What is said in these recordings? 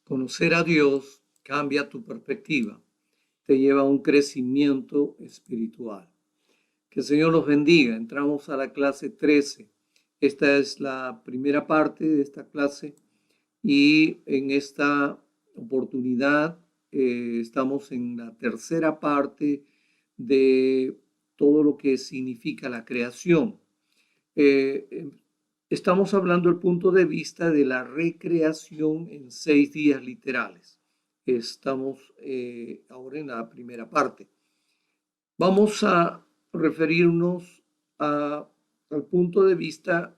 Conocer a Dios cambia tu perspectiva, te lleva a un crecimiento espiritual. Que el Señor los bendiga. Entramos a la clase 13. Esta es la primera parte de esta clase y en esta oportunidad estamos en la tercera parte de todo lo que significa la creación. Eh, Estamos hablando del punto de vista de la recreación en 6 días literales. Estamos ahora en la primera parte. Vamos a referirnos al punto de vista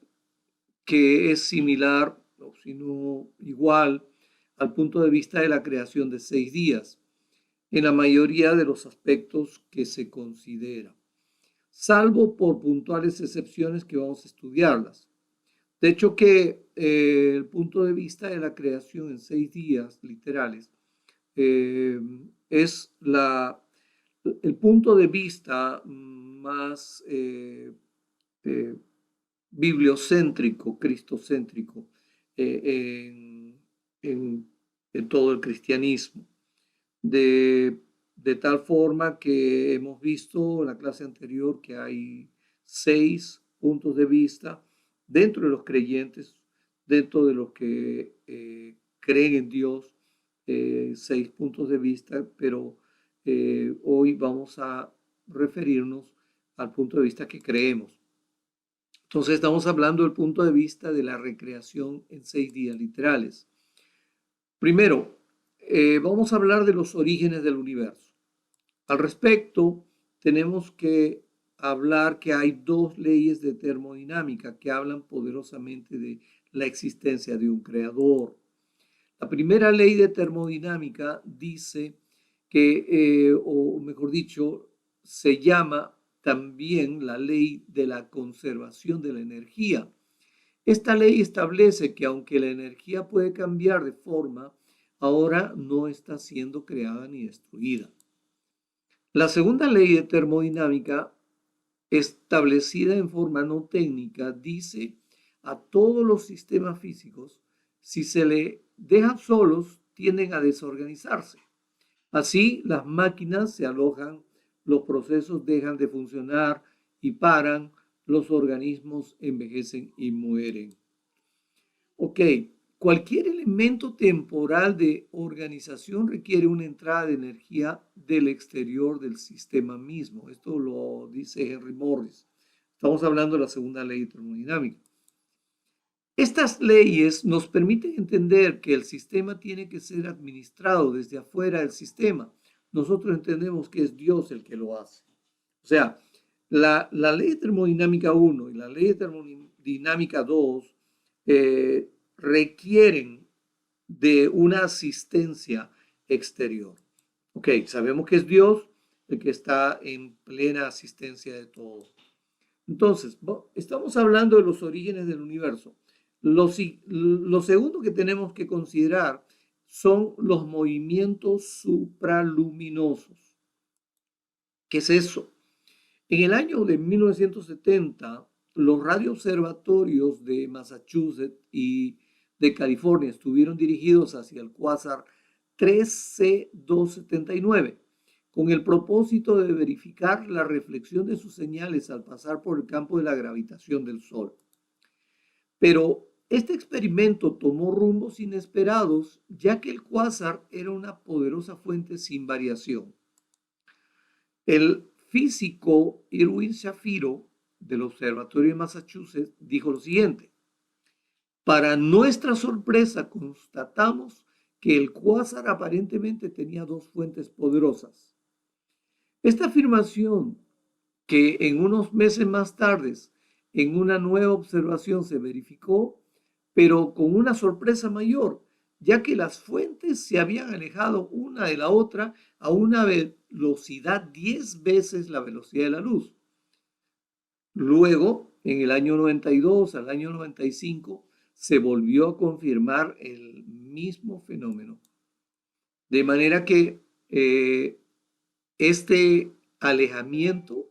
que es similar, o si no igual, al punto de vista de la creación de 6 días, en la mayoría de los aspectos que se considera, salvo por puntuales excepciones que vamos a estudiarlas. De hecho que el punto de vista de la creación en 6 días literales es el punto de vista más bibliocéntrico, cristocéntrico en todo el cristianismo. De tal forma que hemos visto en la clase anterior que hay 6 puntos de vista dentro de los creyentes, dentro de los que creen en Dios, 6 puntos de vista, pero hoy vamos a referirnos al punto de vista que creemos. Entonces estamos hablando del punto de vista de la recreación en 6 días literales. Primero, vamos a hablar de los orígenes del universo. Al respecto, tenemos que hablar que hay 2 leyes de termodinámica que hablan poderosamente de la existencia de un creador. La primera ley de termodinámica dice que, o mejor dicho, se llama también la ley de la conservación de la energía. Esta ley establece que aunque la energía puede cambiar de forma, ahora no está siendo creada ni destruida. La segunda ley de termodinámica, establecida en forma no técnica, dice a todos los sistemas físicos, si se le dejan solos, tienden a desorganizarse. Así, las máquinas se alojan, los procesos dejan de funcionar y paran, los organismos envejecen y mueren. Ok, cualquier elemento temporal de organización requiere una entrada de energía del exterior del sistema mismo. Esto lo dice Henry Morris. Estamos hablando de la segunda ley de termodinámica. Estas leyes nos permiten entender que el sistema tiene que ser administrado desde afuera del sistema. Nosotros entendemos que es Dios el que lo hace. O sea, la ley de termodinámica 1 y la ley de termodinámica 2 requieren de una asistencia exterior. Ok, sabemos que es Dios el que está en plena asistencia de todo. Entonces, estamos hablando de los orígenes del universo. Lo segundo que tenemos que considerar son los movimientos supraluminosos. ¿Qué es eso? En el año de 1970, los radioobservatorios de Massachusetts y de California estuvieron dirigidos hacia el cuásar 3C279 con el propósito de verificar la reflexión de sus señales al pasar por el campo de la gravitación del Sol. Pero este experimento tomó rumbos inesperados, ya que el cuásar era una poderosa fuente sin variación. El físico Irwin Shapiro del Observatorio de Massachusetts dijo lo siguiente: para nuestra sorpresa constatamos que el cuásar aparentemente tenía 2 fuentes poderosas. Esta afirmación, que en unos meses más tarde en una nueva observación se verificó, pero con una sorpresa mayor, ya que las fuentes se habían alejado una de la otra a una velocidad 10 veces la velocidad de la luz. Luego, en el año 92 al año 95, se volvió a confirmar el mismo fenómeno. De manera que este alejamiento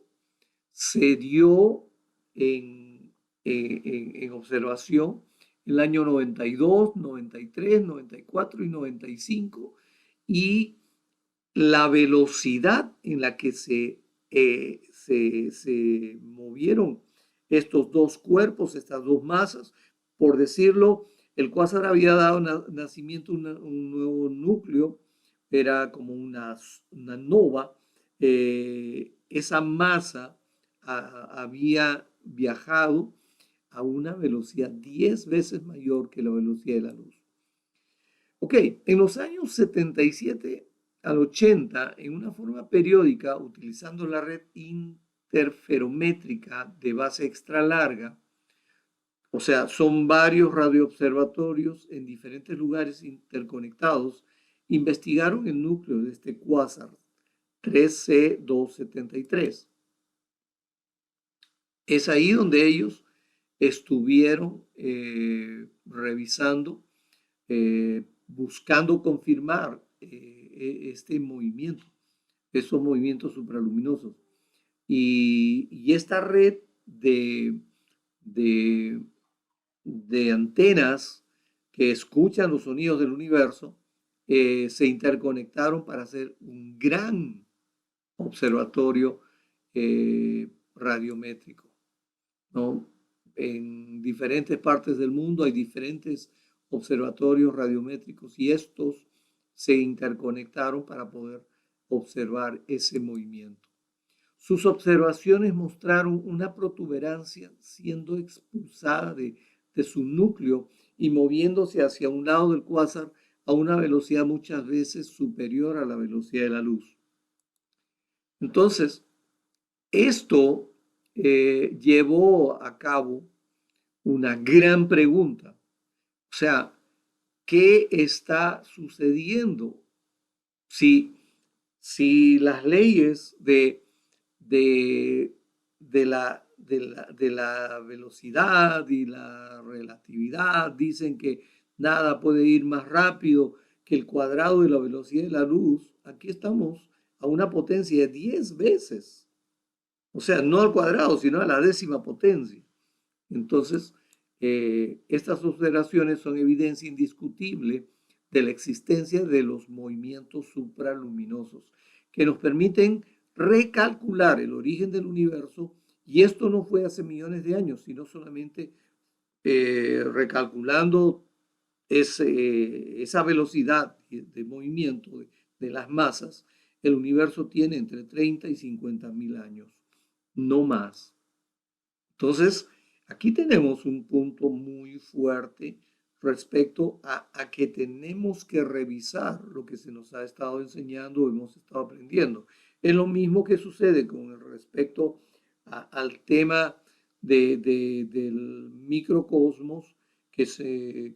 se dio en observación el año 92, 93, 94 y 95, y la velocidad en la que se movieron estos dos cuerpos, estas dos masas, por decirlo, el cuásar había dado nacimiento a un nuevo núcleo, era como una nova. Esa masa había viajado a una velocidad 10 veces mayor que la velocidad de la luz. Ok, en los años 77 al 80, en una forma periódica, utilizando la red interferométrica de base extra larga, o sea, son varios radioobservatorios en diferentes lugares interconectados, investigaron el núcleo de este cuásar 3C273. Es ahí donde ellos estuvieron revisando, buscando confirmar este movimiento, esos movimientos supraluminosos. Y esta red de, de antenas que escuchan los sonidos del universo se interconectaron para hacer un gran observatorio radiométrico, ¿no? En diferentes partes del mundo hay diferentes observatorios radiométricos y estos se interconectaron para poder observar ese movimiento. Sus observaciones mostraron una protuberancia siendo expulsada de su núcleo y moviéndose hacia un lado del cuásar a una velocidad muchas veces superior a la velocidad de la luz. Entonces, esto llevó a cabo una gran pregunta. O sea, ¿qué está sucediendo? Si las leyes de la velocidad y la relatividad dicen que nada puede ir más rápido que el cuadrado de la velocidad de la luz, aquí estamos a una potencia de 10 veces. O sea, no al cuadrado, sino a la décima potencia. Entonces, estas observaciones son evidencia indiscutible de la existencia de los movimientos supraluminosos que nos permiten recalcular el origen del universo, y esto no fue hace millones de años, sino solamente recalculando esa velocidad de movimiento de las masas. El universo tiene entre 30 y 50 mil años, no más. Entonces, aquí tenemos un punto muy fuerte respecto a que tenemos que revisar lo que se nos ha estado enseñando o hemos estado aprendiendo. Es lo mismo que sucede con respecto al tema del microcosmos que se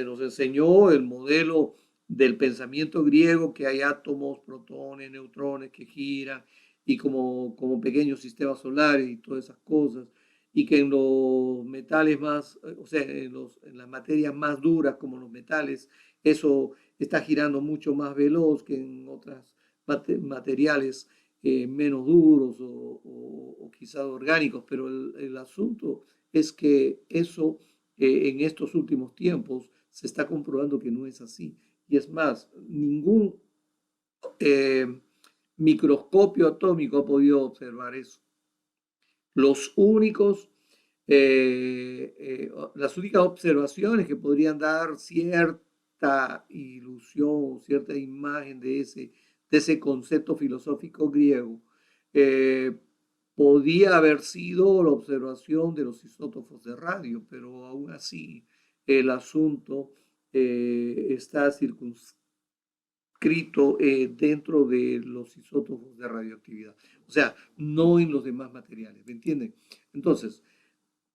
nos enseñó, el modelo del pensamiento griego, que hay átomos, protones, neutrones que giran y como pequeños sistemas solares y todas esas cosas, y que en los metales más, o sea, en las materias más duras como los metales, eso está girando mucho más veloz que en otras materiales menos duros o quizás orgánicos, pero el asunto es que eso en estos últimos tiempos se está comprobando que no es así. Y es más, ningún microscopio atómico ha podido observar eso. Las únicas observaciones que podrían dar cierta ilusión, cierta imagen de ese concepto filosófico griego, podía haber sido la observación de los isótopos de radio, pero aún así el asunto está circunscrito dentro de los isótopos de radioactividad, o sea, no en los demás materiales, ¿me entienden? Entonces,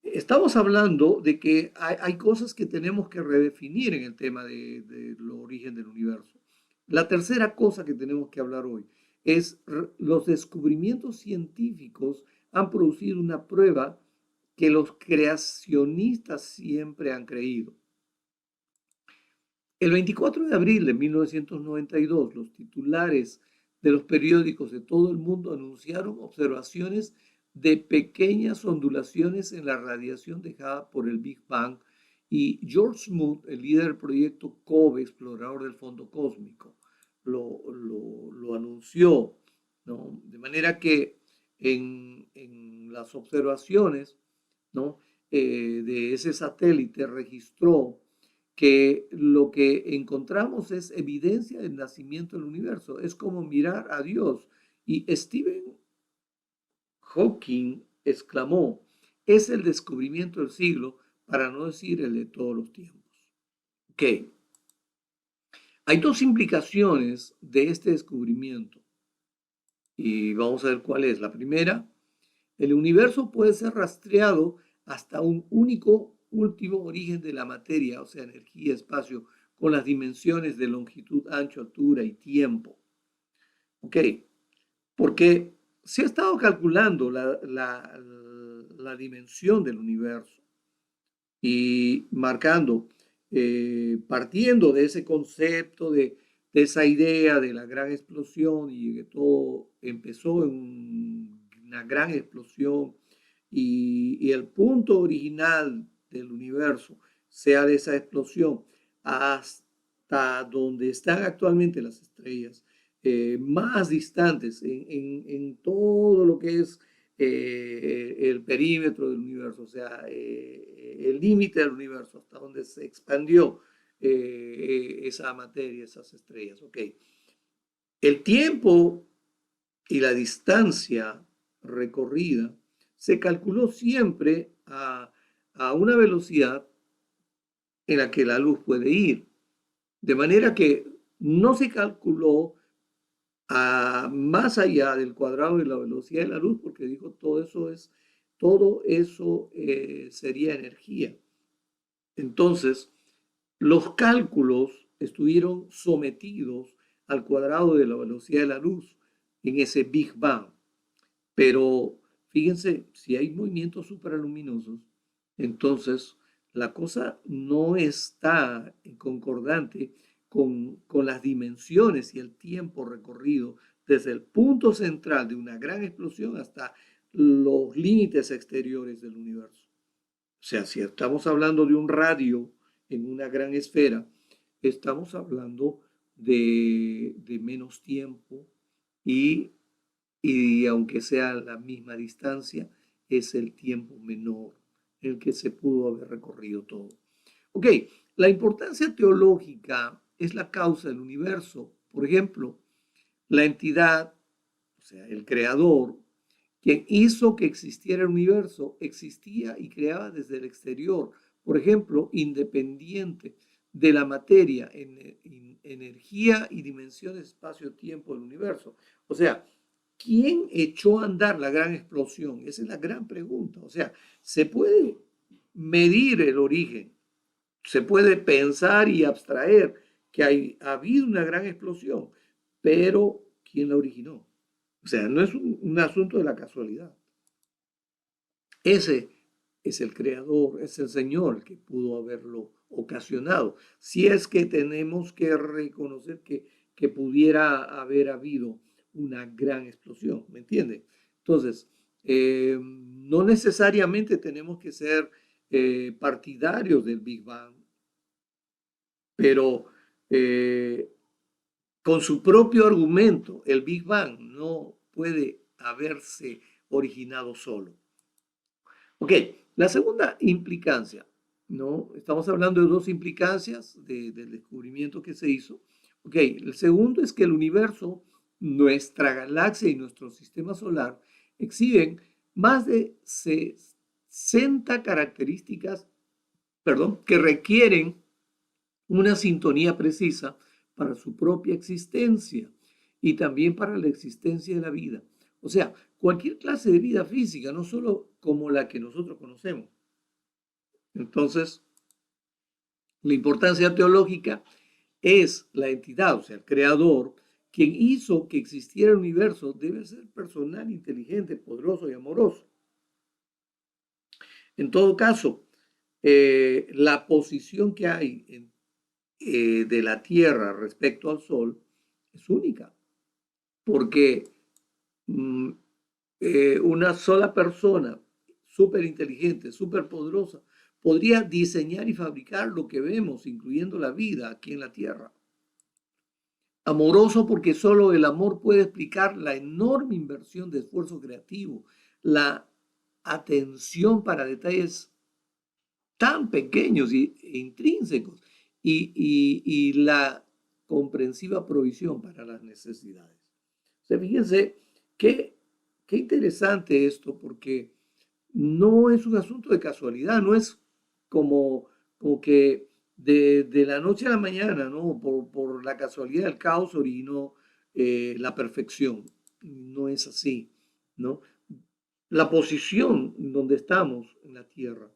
estamos hablando de que hay cosas que tenemos que redefinir en el tema de lo origen del universo. La tercera cosa que tenemos que hablar hoy es los descubrimientos científicos han producido una prueba que los creacionistas siempre han creído. El 24 de abril de 1992, los titulares de los periódicos de todo el mundo anunciaron observaciones de pequeñas ondulaciones en la radiación dejada por el Big Bang Y George Smoot, el líder del proyecto COBE, explorador del fondo cósmico, lo anunció, ¿no? De manera que en las observaciones, ¿no? De ese satélite registró que lo que encontramos es evidencia del nacimiento del universo. Es como mirar a Dios. Y Stephen Hawking exclamó, es el descubrimiento del siglo, para no decir el de todos los tiempos. Ok, hay dos implicaciones de este descubrimiento y vamos a ver cuál es. La primera, el universo puede ser rastreado hasta un único último origen de la materia, o sea, energía, espacio, con las dimensiones de longitud, ancho, altura y tiempo. Ok, porque se ha estado calculando la dimensión del universo y marcando, partiendo de ese concepto, de esa idea de la gran explosión y que todo empezó en una gran explosión y el punto original del universo sea de esa explosión hasta donde están actualmente las estrellas, más distantes en todo lo que es el perímetro del universo, o sea, el límite del universo, hasta donde se expandió esa materia, esas estrellas. Ok. El tiempo y la distancia recorrida se calculó siempre a una velocidad en la que la luz puede ir. De manera que no se calculó más allá del cuadrado de la velocidad de la luz, porque dijo todo eso sería energía. Entonces, los cálculos estuvieron sometidos al cuadrado de la velocidad de la luz en ese Big Bang. Pero fíjense, si hay movimientos supraluminosos, entonces la cosa no está concordante con las dimensiones y el tiempo recorrido desde el punto central de una gran explosión hasta los límites exteriores del universo. O sea, si estamos hablando de un radio en una gran esfera, estamos hablando de menos tiempo y aunque sea la misma distancia, es el tiempo menor en el que se pudo haber recorrido todo. Ok, la importancia teológica es la causa del universo. Por ejemplo, la entidad, o sea, el creador, quien hizo que existiera el universo, existía y creaba desde el exterior. Por ejemplo, independiente de la materia, en energía y dimensiones espacio-tiempo del universo. O sea, ¿quién echó a andar la gran explosión? Esa es la gran pregunta. O sea, se puede medir el origen, se puede pensar y abstraer que ha habido una gran explosión, pero ¿quién la originó? O sea, no es un asunto de la casualidad. Ese es el creador, es el Señor el que pudo haberlo ocasionado. Si es que tenemos que reconocer que pudiera haber habido una gran explosión, ¿me entiende? Entonces, no necesariamente tenemos que ser partidarios del Big Bang, pero con su propio argumento, el Big Bang no puede haberse originado solo. Ok, la segunda implicancia, ¿no? Estamos hablando de dos implicancias del descubrimiento que se hizo. Ok, el segundo es que el universo, nuestra galaxia y nuestro sistema solar exhiben más de 60 características, perdón, que requieren una sintonía precisa para su propia existencia y también para la existencia de la vida. O sea, cualquier clase de vida física, no solo como la que nosotros conocemos. Entonces, la importancia teológica es la entidad, o sea, el creador, quien hizo que existiera el universo, debe ser personal, inteligente, poderoso y amoroso. En todo caso, la posición que hay de la Tierra respecto al Sol es única, porque una sola persona súper inteligente, súper poderosa, podría diseñar y fabricar lo que vemos, incluyendo la vida aquí en la tierra. Amoroso porque solo el amor puede explicar la enorme inversión de esfuerzo creativo, la atención para detalles tan pequeños e intrínsecos y la comprensiva provisión para las necesidades. O sea, fíjense qué interesante esto, porque no es un asunto de casualidad, no es como que de la noche a la mañana, ¿no? Por la casualidad del caos originó la perfección. No es así, ¿no? La posición donde estamos en la Tierra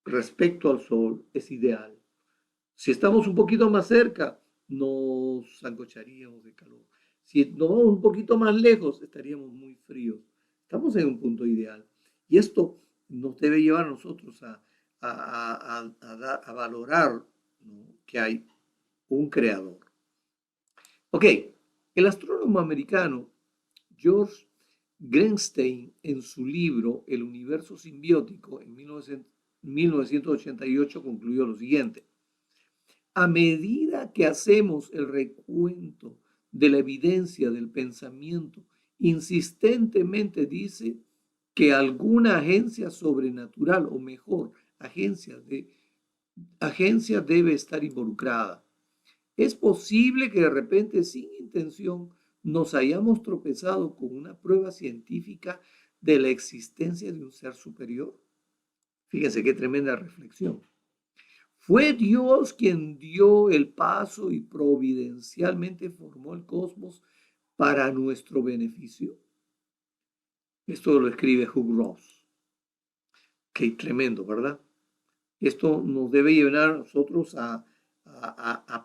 respecto al Sol es ideal. Si estamos un poquito más cerca, nos zancocharíamos de calor. Si nos vamos un poquito más lejos, estaríamos muy fríos. Estamos en un punto ideal. Y esto nos debe llevar a nosotros a valorar, ¿no?, que hay un creador. Ok, el astrónomo americano George Greenstein, en su libro El universo simbiótico, en 1988, concluyó lo siguiente: a medida que hacemos el recuento de la evidencia del pensamiento, insistentemente dice que alguna agencia sobrenatural, o mejor, agencia debe estar involucrada. Es posible que de repente, sin intención, nos hayamos tropezado con una prueba científica de la existencia de un ser superior. Fíjense qué tremenda reflexión. ¿Fue Dios quien dio el paso y providencialmente formó el cosmos para nuestro beneficio? Esto lo escribe Hugh Ross. Qué tremendo, ¿verdad? Esto nos debe llevar a nosotros a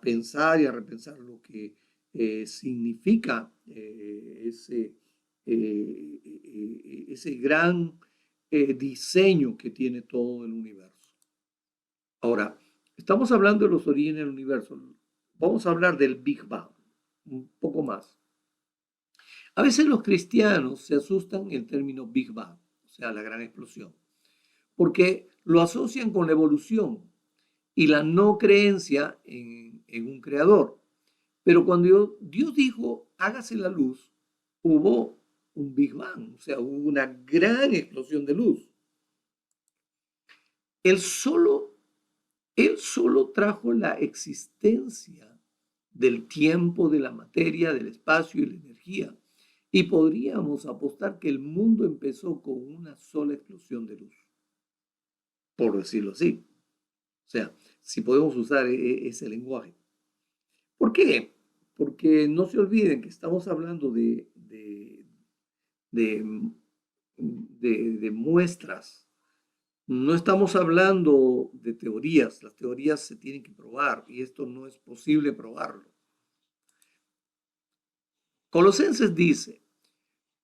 pensar y a repensar lo que significa ese gran diseño que tiene todo el universo. Ahora, estamos hablando de los orígenes del universo. Vamos a hablar del Big Bang un poco más. A veces los cristianos se asustan el término Big Bang, o sea, la gran explosión, porque lo asocian con la evolución y la no creencia en un creador. Pero cuando Dios dijo, hágase la luz, hubo un Big Bang, o sea, hubo una gran explosión de luz. Él solo trajo la existencia del tiempo, de la materia, del espacio y la energía. Y podríamos apostar que el mundo empezó con una sola explosión de luz, por decirlo así. O sea, si podemos usar ese lenguaje. ¿Por qué? Porque no se olviden que estamos hablando de muestras. No estamos hablando de teorías. Las teorías se tienen que probar y esto no es posible probarlo. Colosenses dice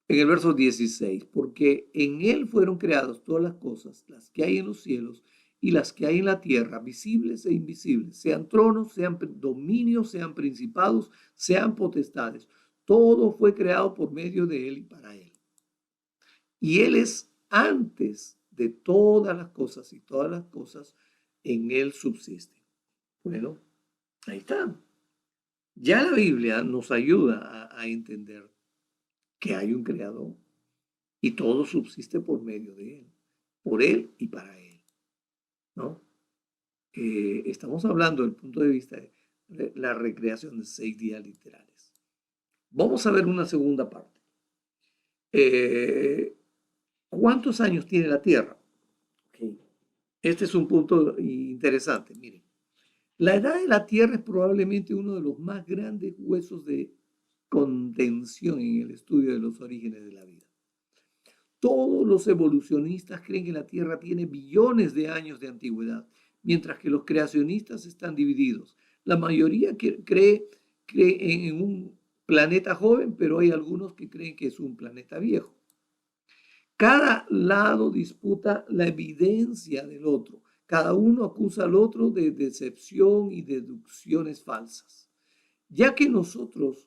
en el verso 16, porque en él fueron creadas todas las cosas, las que hay en los cielos y las que hay en la tierra, visibles e invisibles, sean tronos, sean dominios, sean principados, sean potestades. Todo fue creado por medio de él y para él. Y él es antes de todas las cosas y todas las cosas en él subsisten. Bueno, ahí está. Ya la Biblia nos ayuda a entender que hay un creador y todo subsiste por medio de él, por él y para él, ¿no? Estamos hablando del punto de vista de la recreación de 6 días literales. Vamos a ver una segunda parte. ¿Cuántos años tiene la Tierra? Okay. Este es un punto interesante. Miren, la edad de la Tierra es probablemente uno de los más grandes huesos de contención en el estudio de los orígenes de la vida. Todos los evolucionistas creen que la Tierra tiene billones de años de antigüedad, mientras que los creacionistas están divididos. La mayoría cree en un planeta joven, pero hay algunos que creen que es un planeta viejo. Cada lado disputa la evidencia del otro. Cada uno acusa al otro de decepción y deducciones falsas. Ya que nosotros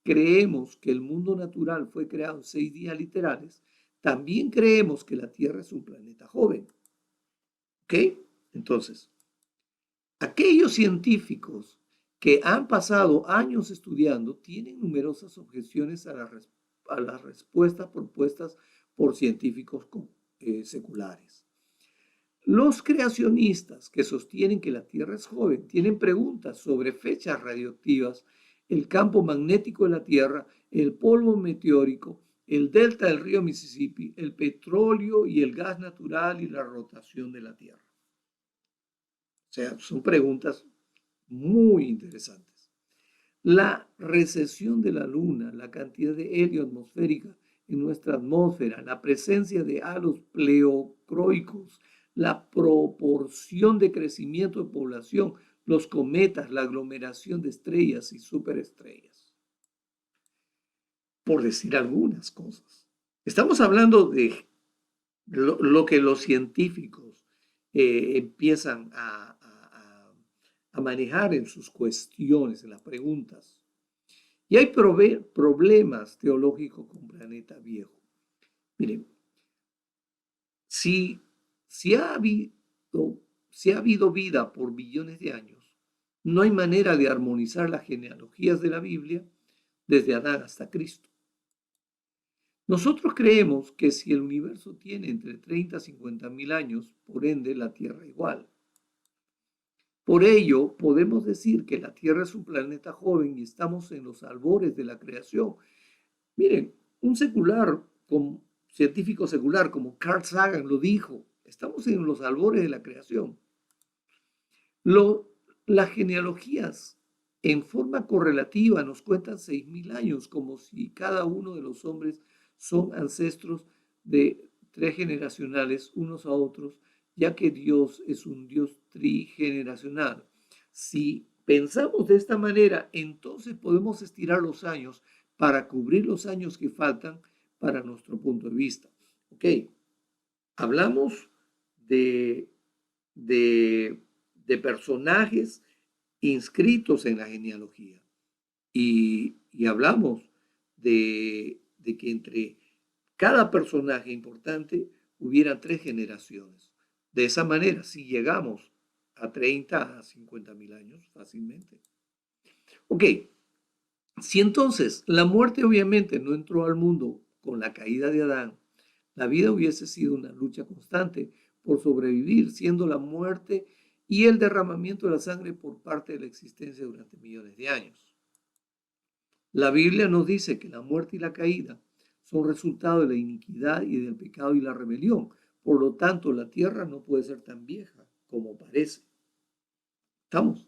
creemos que el mundo natural fue creado en 6 días literales, también creemos que la Tierra es un planeta joven. ¿Ok? Entonces, aquellos científicos que han pasado años estudiando tienen numerosas objeciones a las respuestas propuestas por científicos seculares. Los creacionistas que sostienen que la Tierra es joven tienen preguntas sobre fechas radioactivas, el campo magnético de la Tierra, el polvo meteórico, el delta del río Mississippi, el petróleo y el gas natural y la rotación de la Tierra. O sea, son preguntas muy interesantes. La recesión de la Luna, la cantidad de helio atmosférica en nuestra atmósfera, la presencia de halos pleocroicos, la proporción de crecimiento de población, los cometas, la aglomeración de estrellas y superestrellas, por decir algunas cosas. Estamos hablando de lo que los científicos empiezan a manejar en sus cuestiones, en las preguntas. Y hay problemas teológicos con planeta viejo. Miren, si ha habido vida por billones de años, no hay manera de armonizar las genealogías de la Biblia desde Adán hasta Cristo. Nosotros creemos que si el universo tiene entre 30 y 50 mil años, por ende la Tierra igual. Por ello, podemos decir que la Tierra es un planeta joven y estamos en los albores de la creación. Miren, un científico secular como Carl Sagan lo dijo, estamos en los albores de la creación. Las genealogías en forma correlativa nos cuentan 6.000 años, como si cada uno de los hombres son ancestros de 3 generacionales unos a otros, ya que Dios es un Dios trigeneracional. Si pensamos de esta manera, entonces podemos estirar los años para cubrir los años que faltan para nuestro punto de vista. Ok, hablamos de, de, de personajes inscritos en la genealogía y hablamos de que entre cada personaje importante hubiera 3 generaciones. De esa manera, si llegamos a 30 a 50 mil años fácilmente. Ok, si entonces la muerte obviamente no entró al mundo con la caída de Adán, la vida hubiese sido una lucha constante por sobrevivir, siendo la muerte y el derramamiento de la sangre por parte de la existencia durante millones de años. La Biblia nos dice que la muerte y la caída son resultado de la iniquidad y del pecado y la rebelión. Por lo tanto, la tierra no puede ser tan vieja como parece. ¿Estamos?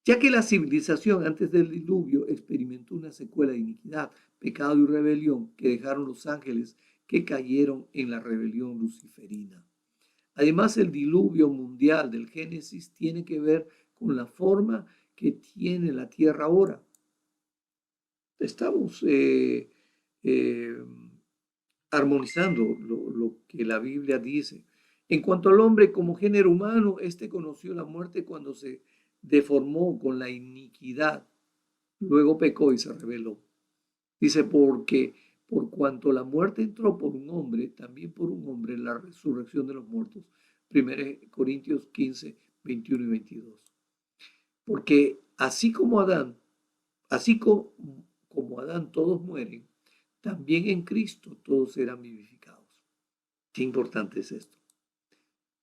Ya que la civilización antes del diluvio experimentó una secuela de iniquidad, pecado y rebelión que dejaron los ángeles que cayeron en la rebelión luciferina. Además, el diluvio mundial del Génesis tiene que ver con la forma que tiene la tierra ahora. Estamos armonizando lo que la Biblia dice. En cuanto al hombre como género humano, este conoció la muerte cuando se deformó con la iniquidad, luego pecó y se rebeló. Dice, porque por cuanto la muerte entró por un hombre, también por un hombre la resurrección de los muertos. 1 Corintios 15, 21 y 22. Porque así como Adán todos mueren, también en Cristo todos serán vivificados. Qué importante es esto.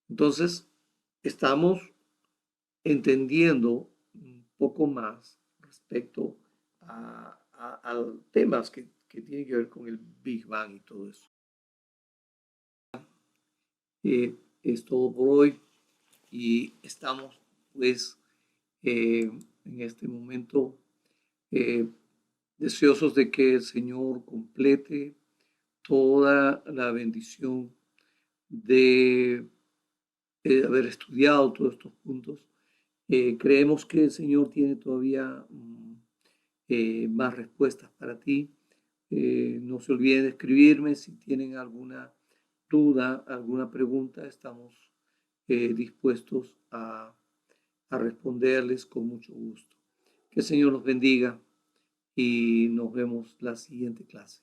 Entonces, estamos entendiendo un poco más respecto a temas que tienen que ver con el Big Bang y todo eso. Es todo por hoy y estamos pues en este momento deseosos de que el Señor complete toda la bendición de haber estudiado todos estos puntos. Creemos que el Señor tiene todavía más respuestas para ti. No se olviden de escribirme si tienen alguna duda, alguna pregunta. Estamos dispuestos a responderles con mucho gusto. Que el Señor los bendiga y nos vemos la siguiente clase.